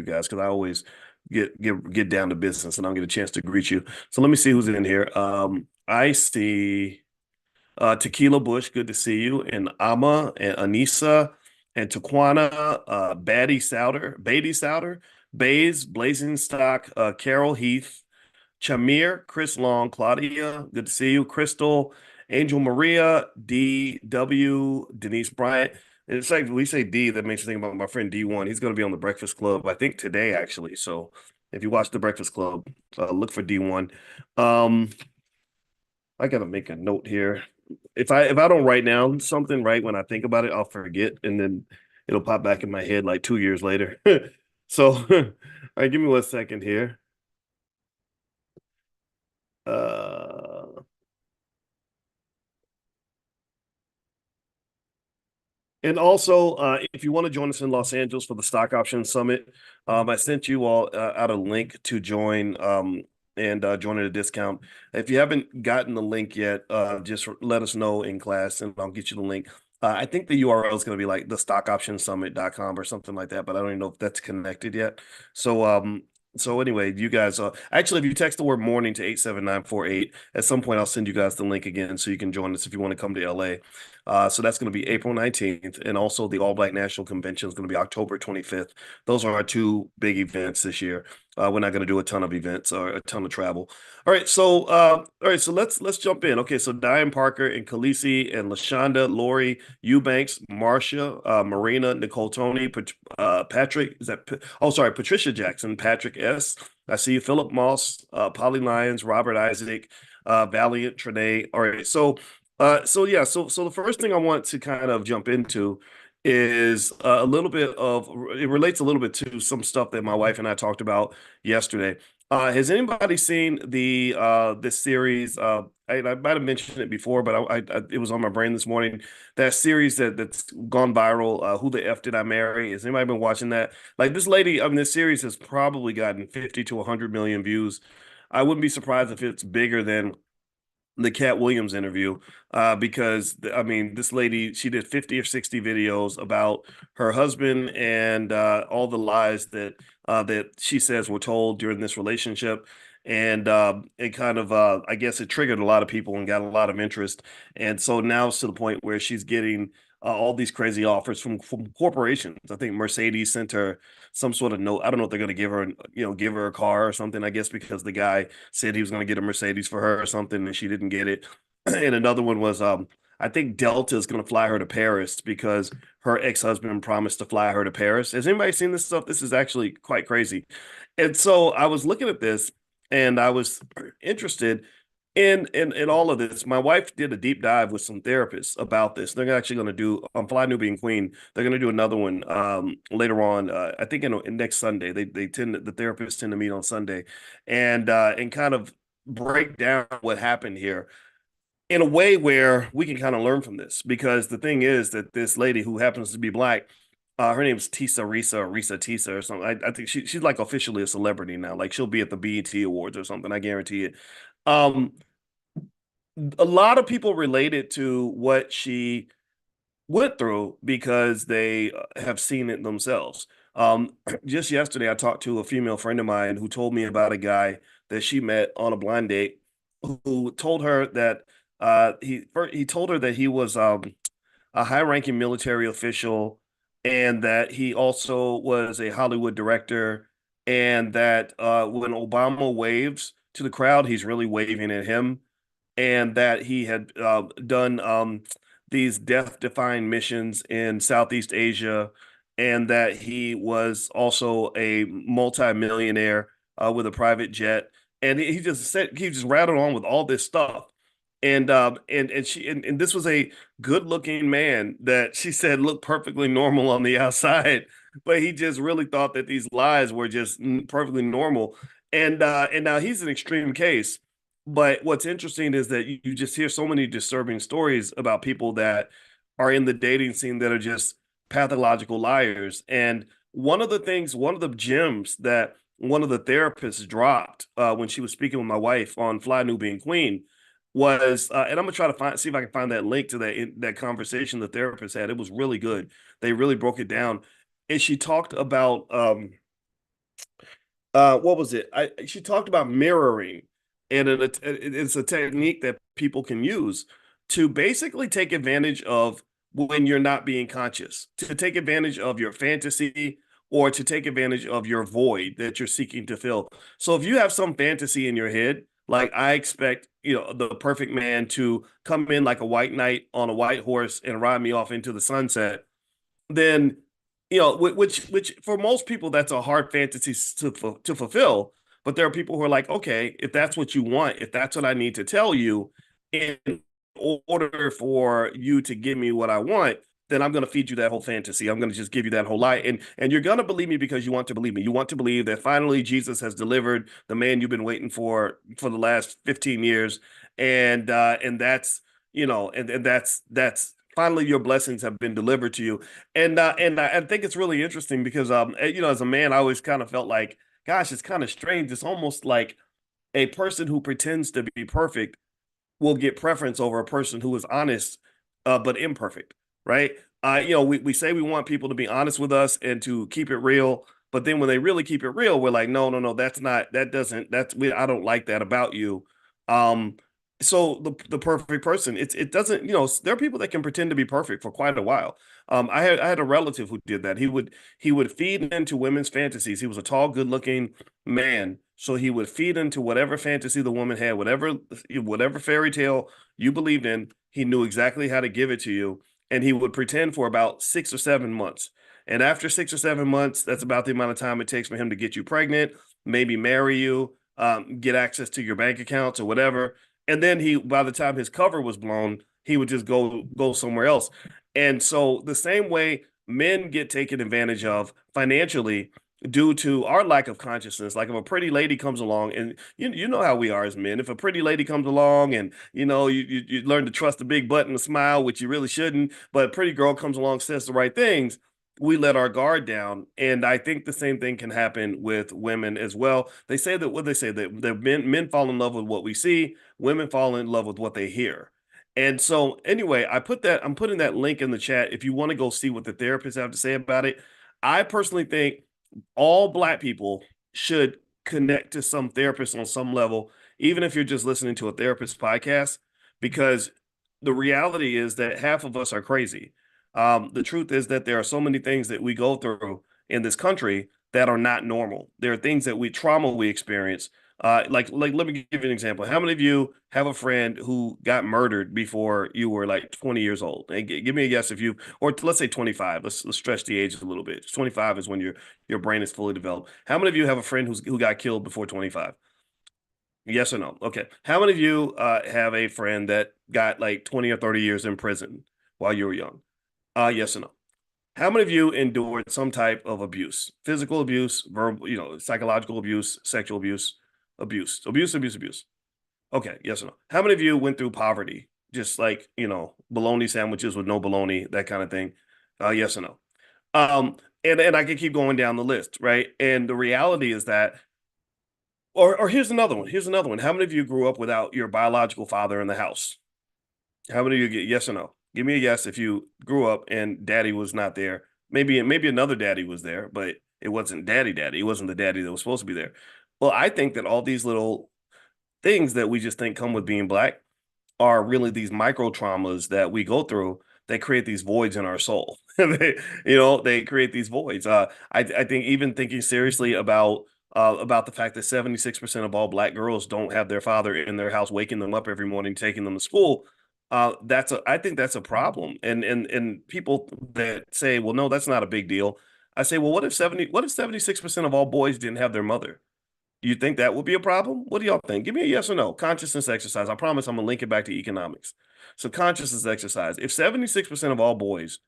you guys because I always get down to business and I don't get a chance to greet you. So let me see who's in here. I see Tequila Bush, good to see you, and Ama and Anissa and Taquana, Beatty Souter, Bays, Blazing Stock, Carol Heath, Chamir, Chris Long, Claudia, good to see you, Crystal, Angel Maria, D.W., Denise Bryant. And it's like we say D, that makes me think about my friend D1. He's going to be on the Breakfast Club, I think today, actually. So if you watch the Breakfast Club, look for D1. Um, I gotta make a note here. If I don't write down something right when I think about it, I'll forget, and then it'll pop back in my head like 2 years later. So, all right, give me 1 second here. Uh, and also, if you want to join us in Los Angeles for the Stock Option Summit, I sent you all out a link to join and join at a discount. If you haven't gotten the link yet, just let us know in class and I'll get you the link. I think the URL is going to be like the stockoptionsummit.com or something like that, but I don't even know if that's connected yet. So, so anyway, you guys, actually, if you text the word morning to 87948, at some point I'll send you guys the link again so you can join us if you want to come to LA. So that's going to be April 19th. And also the All Black National Convention is going to be October 25th. Those are our two big events this year. We're not going to do a ton of events or a ton of travel. All right, so let's jump in. Okay, so Diane Parker and Khaleesi and LaShonda, Lori, Eubanks, Marcia, Marina, Nicole Tony, Patrick, sorry, Patricia Jackson, Patrick S. I see you, Philip Moss, Polly Lyons, Robert Isaac, Valiant, Trinae. All right, so the first thing I want to kind of jump into is a little bit of it relates a little bit to some stuff that my wife and I talked about yesterday. Has anybody seen the this series? I might have mentioned it before, but it was on my brain this morning. That series that's gone viral. Who the F did I marry? Has anybody been watching that? Like this lady, I mean, this series has probably gotten 50 to 100 million views. I wouldn't be surprised if it's bigger than the Cat Williams interview, because I mean, this lady, she did 50 or 60 videos about her husband and all the lies that she says were told during this relationship. And it kind of, I guess it triggered a lot of people and got a lot of interest. And so now it's to the point where she's getting all these crazy offers from corporations. I think Mercedes sent her some sort of note. I don't know if they're going to give her a car or something, I guess, because the guy said he was going to get a Mercedes for her or something and she didn't get it. And another one was, I think Delta is going to fly her to Paris because her ex-husband promised to fly her to Paris. Has anybody seen this stuff? This is actually quite crazy. And so I was looking at this and I was interested in all of this. My wife did a deep dive with some therapists about this. They're actually going to do on Fly Nubian Queen. They're going to do another one later on. I think in next Sunday. The therapists tend to meet on Sunday, and kind of break down what happened here in a way where we can kind of learn from this. Because the thing is that this lady who happens to be black, her name is Tisa Risa or Risa Tisa or something. I think she's like officially a celebrity now. Like she'll be at the BET Awards or something. I guarantee it. Um, a lot of people related to what she went through because they have seen it themselves. Just yesterday, I talked to a female friend of mine who told me about a guy that she met on a blind date who told her that he told her that he was a high-ranking military official and that he also was a Hollywood director and that when Obama waves to the crowd, he's really waving at him and that he had done these death-defying missions in Southeast Asia, and that he was also a multimillionaire with a private jet. And he just rattled on with all this stuff. And this was a good-looking man that she said looked perfectly normal on the outside, but he just really thought that these lies were just perfectly normal. And now he's an extreme case. But what's interesting is that you just hear so many disturbing stories about people that are in the dating scene that are just pathological liars. And one of the gems that one of the therapists dropped when she was speaking with my wife on Fly Nubian Queen was, and I'm gonna try to see if I can find that link to that conversation the therapist had. It was really good. They really broke it down, and she talked about What was it? She talked about mirroring, and it's a technique that people can use to basically take advantage of when you're not being conscious, to take advantage of your fantasy or to take advantage of your void that you're seeking to fill. So if you have some fantasy in your head, like I expect, the perfect man to come in like a white knight on a white horse and ride me off into the sunset, then which for most people that's a hard fantasy to fulfill. But there are people who are like, okay, if that's what you want, if that's what I need to tell you in order for you to give me what I want, then I'm going to feed you that whole fantasy. I'm going to just give you that whole lie, and you're going to believe me because you want to believe me. You want to believe that finally Jesus has delivered the man you've been waiting for the last 15 years, and that's and that's finally your blessings have been delivered to you. And I think it's really interesting because as a man, I always kind of felt like, gosh, it's kind of strange. It's almost like a person who pretends to be perfect will get preference over a person who is honest, but imperfect, right? We say we want people to be honest with us and to keep it real, but then when they really keep it real, we're like, no, no, no, that's not, that doesn't, that's, I don't like that about you. Um, so the perfect person, it doesn't, there are people that can pretend to be perfect for quite a while. I had a relative who did that. He would feed into women's fantasies. He was a tall, good-looking man, so he would feed into whatever fantasy the woman had, whatever fairy tale you believed in. He knew exactly how to give it to you, and he would pretend for about 6 or 7 months. And after 6 or 7 months, that's about the amount of time it takes for him to get you pregnant, maybe marry you, get access to your bank accounts or whatever. And then by the time his cover was blown, he would just go somewhere else. And so the same way men get taken advantage of financially due to our lack of consciousness. Like if a pretty lady comes along, and you know how we are as men. If a pretty lady comes along, and you learn to trust the big butt and the smile, which you really shouldn't, but a pretty girl comes along, says the right things, we let our guard down. And I think the same thing can happen with women as well. They say that what they say that men fall in love with what we see, women fall in love with what they hear. And so anyway, I'm putting that link in the chat if you want to go see what the therapists have to say about it. I personally think all Black people should connect to some therapist on some level, even if you're just listening to a therapist podcast, because the reality is that half of us are crazy. The truth is that there are so many things that we go through in this country that are not normal. There are things that trauma we experience. Like let me give you an example. How many of you have a friend who got murdered before you were like 20 years old? And give me a guess if you, or let's say 25. Let's stretch the age a little bit. 25 is when your brain is fully developed. How many of you have a friend who got killed before 25? Yes or no? Okay. How many of you have a friend that got like 20 or 30 years in prison while you were young? Yes or no? How many of you endured some type of abuse? Physical abuse, verbal, psychological abuse, sexual abuse, abuse. Okay, yes or no? How many of you went through poverty? Just like, bologna sandwiches with no bologna, that kind of thing. Yes or no? Um, and I can keep going down the list, right? And the reality is that, or here's another one. Here's another one. How many of you grew up without your biological father in the house? How many of you get yes or no? Give me a yes if you grew up and daddy was not there. Maybe another daddy was there, but it wasn't daddy. It wasn't the daddy that was supposed to be there. Well, I think that all these little things that we just think come with being Black are really these micro traumas that we go through that create these voids in our soul. They create these voids. I think even thinking seriously about the fact that 76% of all Black girls don't have their father in their house waking them up every morning, taking them to school. I think that's a problem. And people that say, well, no, that's not a big deal. I say, well, what if 76% of all boys didn't have their mother? Do you think that would be a problem? What do y'all think? Give me a yes or no. Consciousness exercise. I promise I'm gonna link it back to economics. So consciousness exercise. If 76% of all boys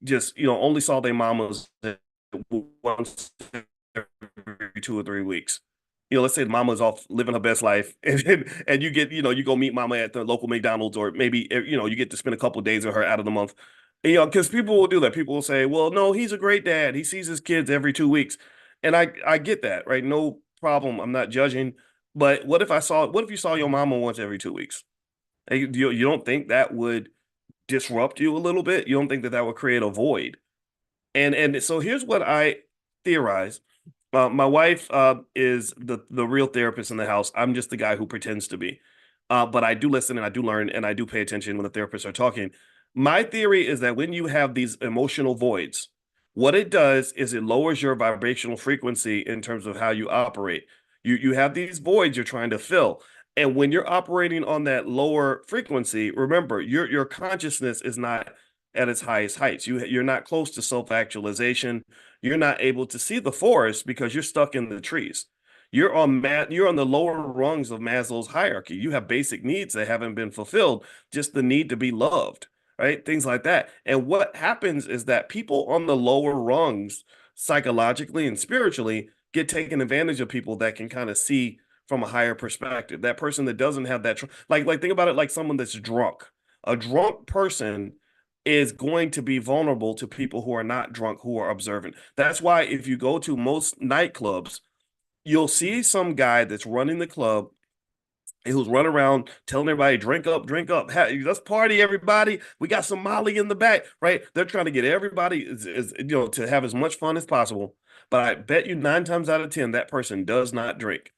just, only saw their mamas once every 2 or 3 weeks. Let's say the mama's off living her best life, and you get, you go meet mama at the local McDonald's, or maybe, you get to spend a couple of days with her out of the month. Because people will do that. People will say, well, no, he's a great dad. He sees his kids every 2 weeks. And I get that, right? No problem. I'm not judging. But what if you saw your mama once every 2 weeks? Hey, you don't think that would disrupt you a little bit? You don't think that would create a void? And so here's what I theorize. My wife is the real therapist in the house. I'm just the guy who pretends to be. But I do listen and I do learn and I do pay attention when the therapists are talking. My theory is that when you have these emotional voids, what it does is it lowers your vibrational frequency in terms of how you operate. You have these voids you're trying to fill. And when you're operating on that lower frequency, remember your consciousness is not at its highest heights. You're not close to self-actualization. You're not able to see the forest because you're stuck in the trees. You're on the lower rungs of Maslow's hierarchy. You have basic needs that haven't been fulfilled, just the need to be loved, right? Things like that. And what happens is that people on the lower rungs, psychologically and spiritually, get taken advantage of people that can kind of see from a higher perspective. That person that doesn't have that, like think about it like someone that's drunk. A drunk person is going to be vulnerable to people who are not drunk, who are observant. That's why if you go to most nightclubs, you'll see some guy that's running the club who's running around telling everybody, drink up, let's party, everybody. We got some Molly in the back, right? They're trying to get everybody to have as much fun as possible. But I bet you 9 times out of 10, that person does not drink.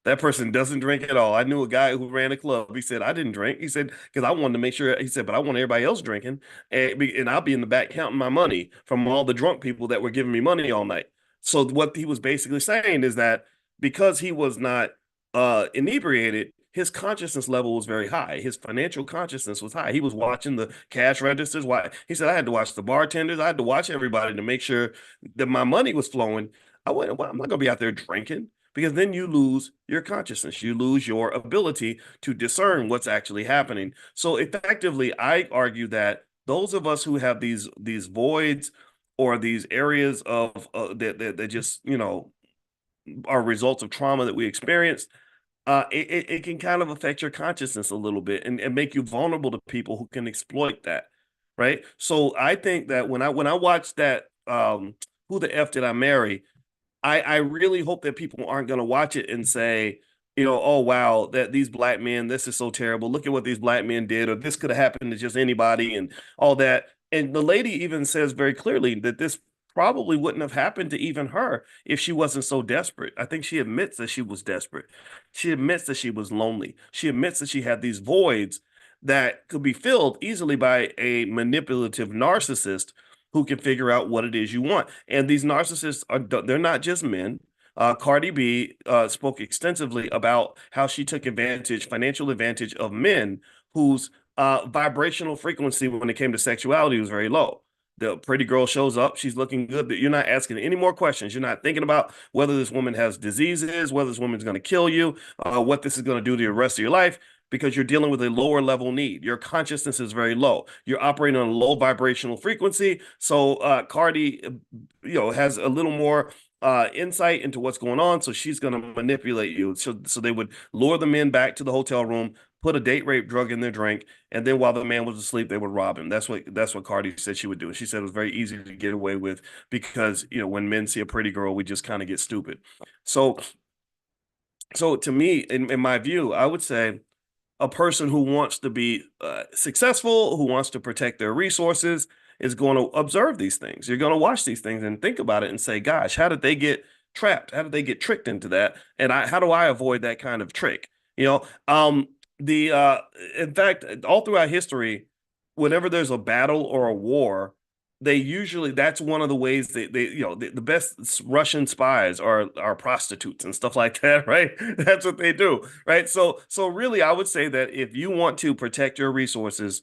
That person doesn't drink at all. I knew a guy who ran a club. He said, I didn't drink. He said, because I wanted to make sure, he said, but I want everybody else drinking. And I'll be in the back counting my money from all the drunk people that were giving me money all night. So what he was basically saying is that because he was not inebriated, his consciousness level was very high. His financial consciousness was high. He was watching the cash registers. Why? He said, I had to watch the bartenders. I had to watch everybody to make sure that my money was flowing. Well, I'm not going to be out there drinking because then you lose your consciousness. You lose your ability to discern what's actually happening. So effectively, I argue that those of us who have these voids or these areas of that just, are results of trauma that we experienced, it can kind of affect your consciousness a little bit and make you vulnerable to people who can exploit that, right? So I think that when I watched that, Who the F Did I Marry? I really hope that people aren't going to watch it and say, oh wow, that these black men, this is so terrible. Look at what these black men did, or this could have happened to just anybody, and all that. And the lady even says very clearly that this probably wouldn't have happened to even her if she wasn't so desperate. I think she admits that she was desperate. She admits that she was lonely. She admits that she had these voids that could be filled easily by a manipulative narcissist who can figure out what it is you want. And these narcissists they're not just men. Cardi B spoke extensively about how she took financial advantage of men whose vibrational frequency when it came to sexuality was very low. The pretty girl shows up, she's looking good, but you're not asking any more questions. You're not thinking about whether this woman has diseases, whether this woman's going to kill you, what this is going to do to the rest of your life, because you're dealing with a lower level need. Your consciousness is very low. You're operating on a low vibrational frequency. So Cardi, has a little more insight into what's going on. So she's going to manipulate you. So they would lure the men back to the hotel room, put a date rape drug in their drink, and then while the man was asleep, they would rob him. That's what Cardi said she would do. And she said it was very easy to get away with because when men see a pretty girl, we just kind of get stupid. So to me, in my view, I would say a person who wants to be successful, who wants to protect their resources, is going to observe these things. You're going to watch these things and think about it and say, gosh, how did they get trapped? How did they get tricked into that? And how do I avoid that kind of trick? The in fact, all throughout history, whenever there's a battle or a war, that's one of the ways the best Russian spies are prostitutes and stuff like that, right? That's what they do, right? So really, I would say that if you want to protect your resources,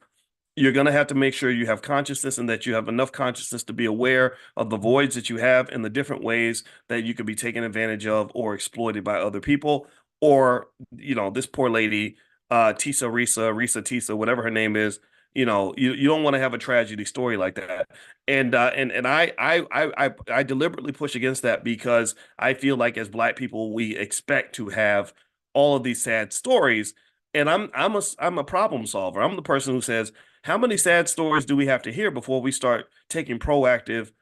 you're going to have to make sure you have consciousness and that you have enough consciousness to be aware of the voids that you have and the different ways that you could be taken advantage of or exploited by other people. Or, this poor lady, Risa Tisa, whatever her name is, you don't want to have a tragedy story like that. And I deliberately push against that because I feel like as Black people, we expect to have all of these sad stories. And I'm a problem solver. I'm the person who says, how many sad stories do we have to hear before we start taking proactive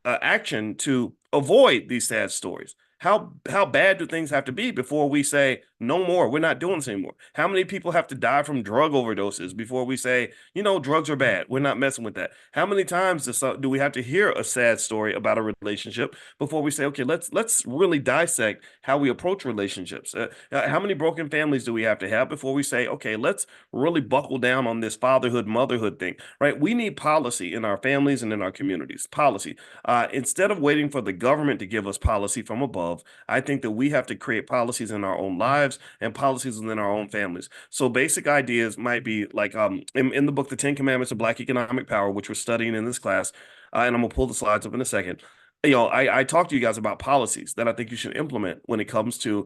action to avoid these sad stories? how bad do things have to be before we say no more? We're not doing this anymore. How many people have to die from drug overdoses before we say, drugs are bad? We're not messing with that. How many times do we have to hear a sad story about a relationship before we say, okay, let's really dissect how we approach relationships? How many broken families do we have to have before we say, okay, let's really buckle down on this fatherhood, motherhood thing, right? We need policy in our families and in our communities. Policy. Instead of waiting for the government to give us policy from above, I think that we have to create policies in our own lives and policies within our own families. So basic ideas might be like in the book, The 10 Commandments of Black Economic Power, which we're studying in this class, and I'm gonna pull the slides up in a second. I talked to you guys about policies that I think you should implement when it comes to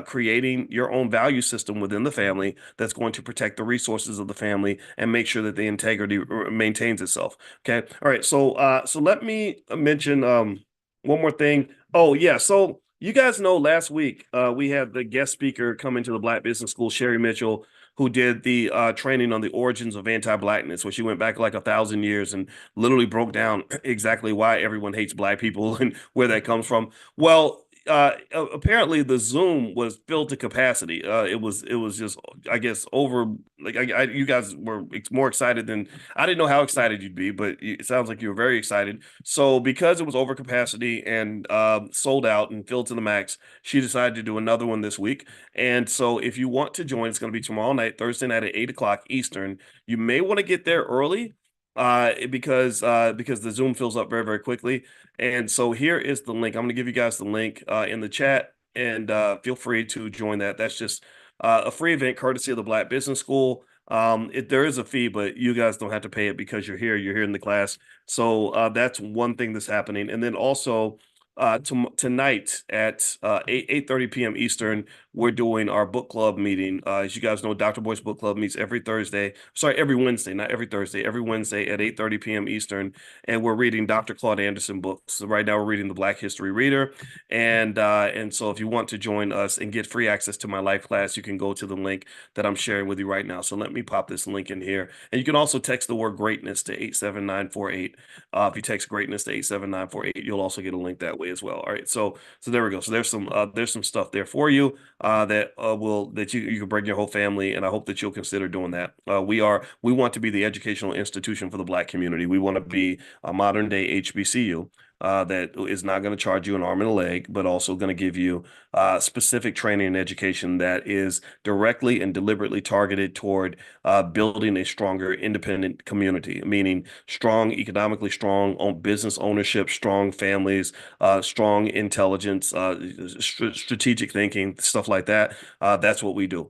creating your own value system within the family that's going to protect the resources of the family and make sure that the integrity maintains itself. Okay. All right. So let me mention one more thing. Oh yeah. So you guys know last week we had the guest speaker come into the Black Business School, Sherry Mitchell, who did the training on the origins of anti-blackness, where she went back like 1,000 years and literally broke down exactly why everyone hates Black people and where that comes from. Well, apparently the Zoom was filled to capacity. It was just, I guess, over. Like you guys were more excited than I didn't know how excited you'd be, but it sounds like you were very excited. So because it was over capacity and sold out and filled to the max, she decided to do another one this week. And so if you want to join, it's going to be tomorrow night, Thursday night at 8 o'clock Eastern. You may want to get there early because the Zoom fills up very, very quickly. And so here is the link. I'm going to give you guys the link in the chat, and feel free to join that. That's just a free event courtesy of the Black Business School. There is a fee, but you guys don't have to pay it because you're here. You're here in the class. So that's one thing that's happening. And then also tonight at 8:30 p.m. Eastern, we're doing our book club meeting. As you guys know, Dr. Boyce Book Club meets every Thursday. Sorry, every Wednesday, not every Thursday. Every Wednesday at 8:30 p.m. Eastern, and we're reading Dr. Claude Anderson books. So right now, we're reading The Black History Reader, and so if you want to join us and get free access to my live class, you can go to the link that I'm sharing with you right now. So let me pop this link in here, and you can also text the word greatness to 87948. If you text greatness to 87948, you'll also get a link that way as well. All right, so there we go. So there's some stuff there for you that you can bring your whole family, and I hope that you'll consider doing that. We want to be the educational institution for the Black community. We want to be a modern day HBCU. That is not going to charge you an arm and a leg, but also going to give you specific training and education that is directly and deliberately targeted toward building a stronger independent community, meaning strong, economically strong business ownership, strong families, strong intelligence, strategic thinking, stuff like that. That's what we do.